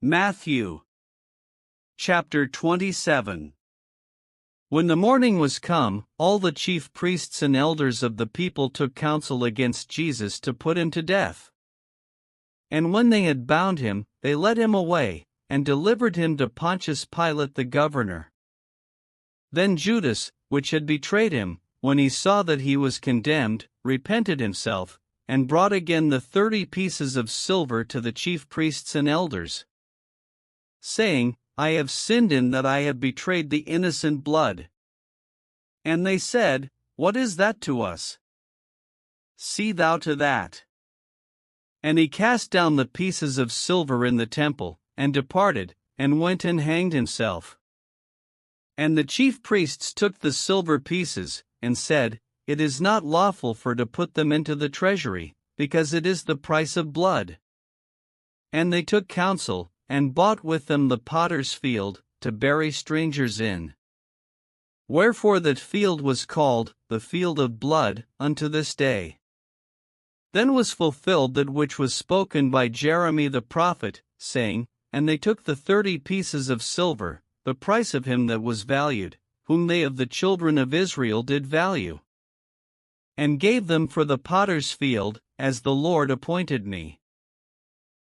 Matthew chapter 27. When the morning was come, all the chief priests and elders of the people took counsel against Jesus to put him to death. And when they had bound him, they led him away, and delivered him to Pontius Pilate the governor. Then Judas, which had betrayed him, when he saw that he was condemned, repented himself, and brought again the 30 pieces of silver to the chief priests and elders, saying, I have sinned in that I have betrayed the innocent blood. And they said, What is that to us? See thou to that. And he cast down the pieces of silver in the temple, and departed, and went and hanged himself. And the chief priests took the silver pieces, and said, It is not lawful for to put them into the treasury, because it is the price of blood. And they took counsel, and bought with them the potter's field, to bury strangers in. Wherefore that field was called, the field of blood, unto this day. Then was fulfilled that which was spoken by Jeremy the prophet, saying, And they took the 30 pieces of silver, the price of him that was valued, whom they of the children of Israel did value, and gave them for the potter's field, as the Lord appointed me.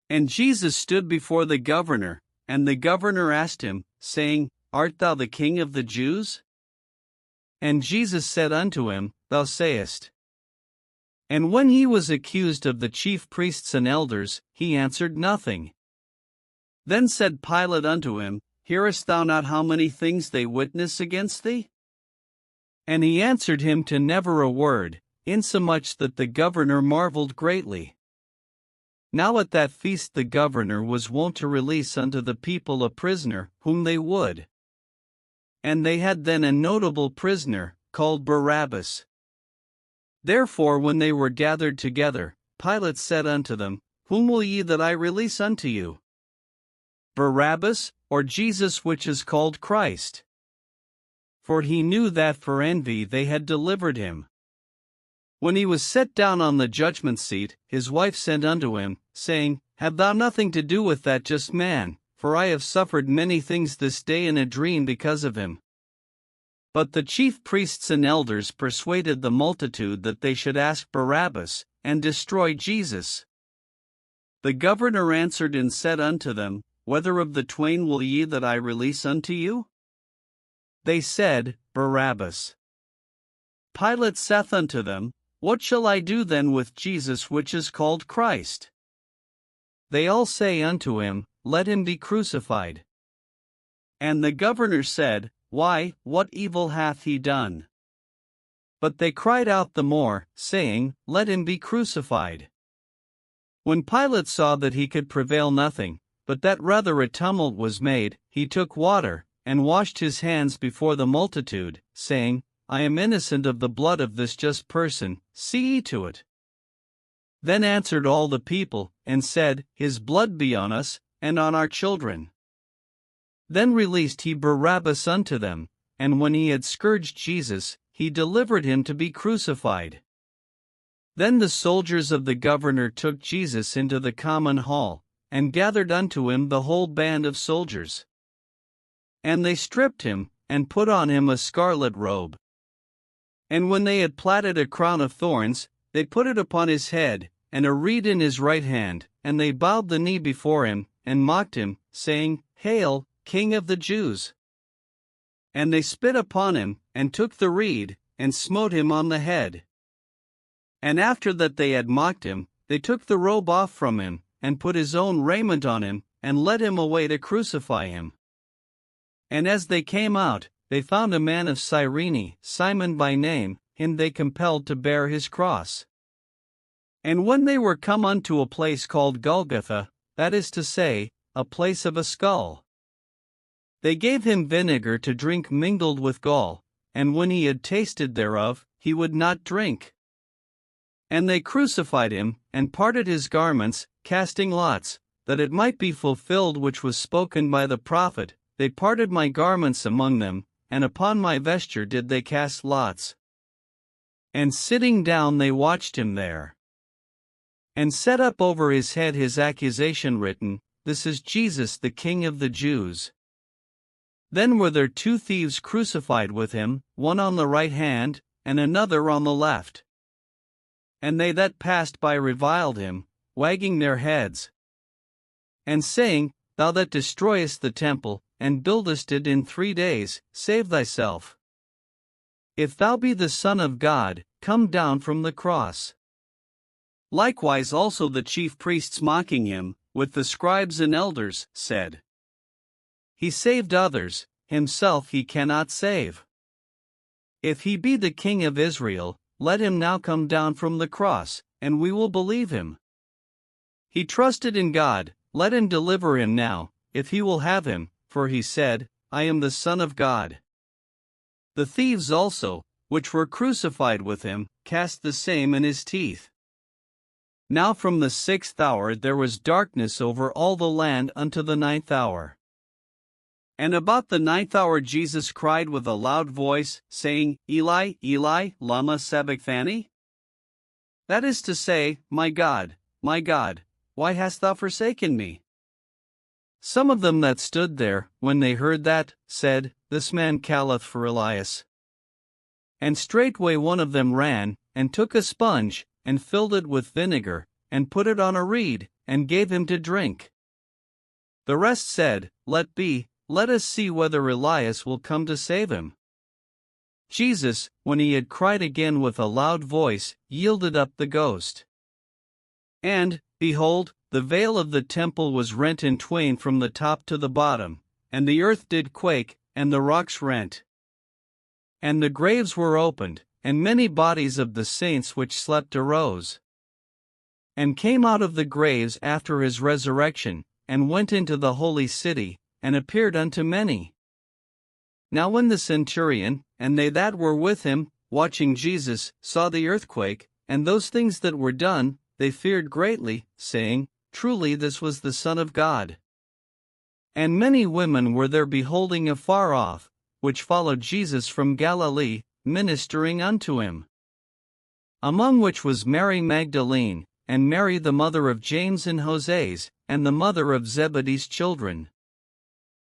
And Jesus stood before the governor, and the governor asked him, saying, Art thou the King of the Jews? And Jesus said unto him, Thou sayest. And when he was accused of the chief priests and elders, he answered nothing. Then said Pilate unto him, Hearest thou not how many things they witness against thee? And he answered him to never a word, insomuch that the governor marveled greatly. Now at that feast the governor was wont to release unto the people a prisoner, whom they would. And they had then a notable prisoner, called Barabbas. Therefore when they were gathered together, Pilate said unto them, Whom will ye that I release unto you? Barabbas, or Jesus which is called Christ? For he knew that for envy they had delivered him. When he was set down on the judgment seat, his wife sent unto him, saying, Have thou nothing to do with that just man, for I have suffered many things this day in a dream because of him. But the chief priests and elders persuaded the multitude that they should ask Barabbas, and destroy Jesus. The governor answered and said unto them, Whether of the twain will ye that I release unto you? They said, Barabbas. Pilate saith unto them, What shall I do then with Jesus which is called Christ? They all say unto him, Let him be crucified. And the governor said, Why, what evil hath he done? But they cried out the more, saying, Let him be crucified. When Pilate saw that he could prevail nothing, but that rather a tumult was made, he took water, and washed his hands before the multitude, saying, I am innocent of the blood of this just person, see ye to it. Then answered all the people, and said, His blood be on us, and on our children. Then released he Barabbas unto them, and when he had scourged Jesus, he delivered him to be crucified. Then the soldiers of the governor took Jesus into the common hall, and gathered unto him the whole band of soldiers. And they stripped him, and put on him a scarlet robe. And when they had platted a crown of thorns, they put it upon his head, and a reed in his right hand, and they bowed the knee before him, and mocked him, saying, Hail, King of the Jews! And they spit upon him, and took the reed, and smote him on the head. And after that they had mocked him, they took the robe off from him, and put his own raiment on him, and led him away to crucify him. And as they came out, they found a man of Cyrene, Simon by name, him they compelled to bear his cross. And when they were come unto a place called Golgotha, that is to say, a place of a skull, they gave him vinegar to drink mingled with gall, and when he had tasted thereof, he would not drink. And they crucified him, and parted his garments, casting lots, that it might be fulfilled which was spoken by the prophet, They parted my garments among them, and upon my vesture did they cast lots. And sitting down they watched him there. And set up over his head his accusation written, "This is Jesus, the King of the Jews." Then were there 2 thieves crucified with him, one on the right hand, and another on the left. And they that passed by reviled him, wagging their heads, and saying, "Thou that destroyest the temple, and buildest it in 3 days, save thyself. If thou be the Son of God, come down from the cross." Likewise also the chief priests mocking him, with the scribes and elders, said, "He saved others, himself he cannot save. If he be the King of Israel, let him now come down from the cross, and we will believe him. He trusted in God, let him deliver him now, if he will have him, for he said, I am the Son of God." The thieves also, which were crucified with him, cast the same in his teeth. Now from the 6th hour there was darkness over all the land unto the 9th hour. And about the 9th hour Jesus cried with a loud voice, saying, Eli, Eli, lama sabachthani? That is to say, my God, why hast thou forsaken me? Some of them that stood there, when they heard that, said, This man calleth for Elias. And straightway one of them ran, and took a sponge, and filled it with vinegar, and put it on a reed, and gave him to drink. The rest said, Let be, let us see whether Elias will come to save him. Jesus, when he had cried again with a loud voice, yielded up the ghost. And, behold, the veil of the temple was rent in twain from the top to the bottom, and the earth did quake, and the rocks rent. And the graves were opened, and many bodies of the saints which slept arose, and came out of the graves after his resurrection, and went into the holy city, and appeared unto many. Now when the centurion, and they that were with him, watching Jesus, saw the earthquake, and those things that were done, they feared greatly, saying, Truly this was the Son of God. And many women were there beholding afar off, which followed Jesus from Galilee, ministering unto him. Among which was Mary Magdalene, and Mary the mother of James and Joses, and the mother of Zebedee's children.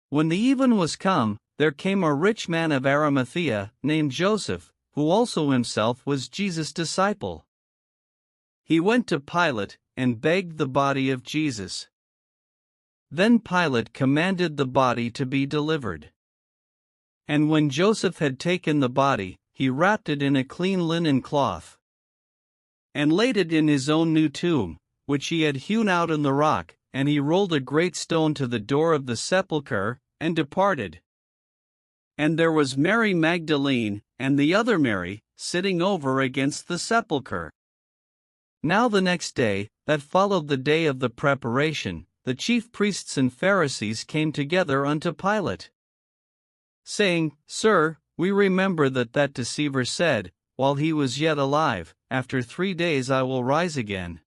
When the even was come, there came a rich man of Arimathea, named Joseph, who also himself was Jesus' disciple. He went to Pilate, and begged the body of Jesus. Then Pilate commanded the body to be delivered. And when Joseph had taken the body, he wrapped it in a clean linen cloth, and laid it in his own new tomb, which he had hewn out in the rock, and he rolled a great stone to the door of the sepulchre, and departed. And there was Mary Magdalene, and the other Mary, sitting over against the sepulchre. Now the next day, that followed the day of the preparation, the chief priests and Pharisees came together unto Pilate, saying, Sir, we remember that deceiver said, while he was yet alive, After 3 days I will rise again.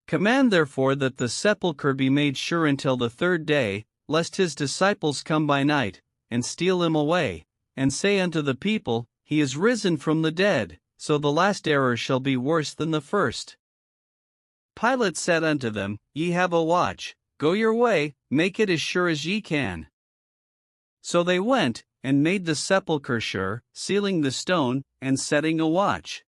Command therefore that the sepulchre be made sure until the 3rd day, lest his disciples come by night, and steal him away, and say unto the people, He is risen from the dead, so the last error shall be worse than the first. Pilate said unto them, Ye have a watch, go your way, make it as sure as ye can. So they went, and made the sepulchre sure, sealing the stone, and setting a watch.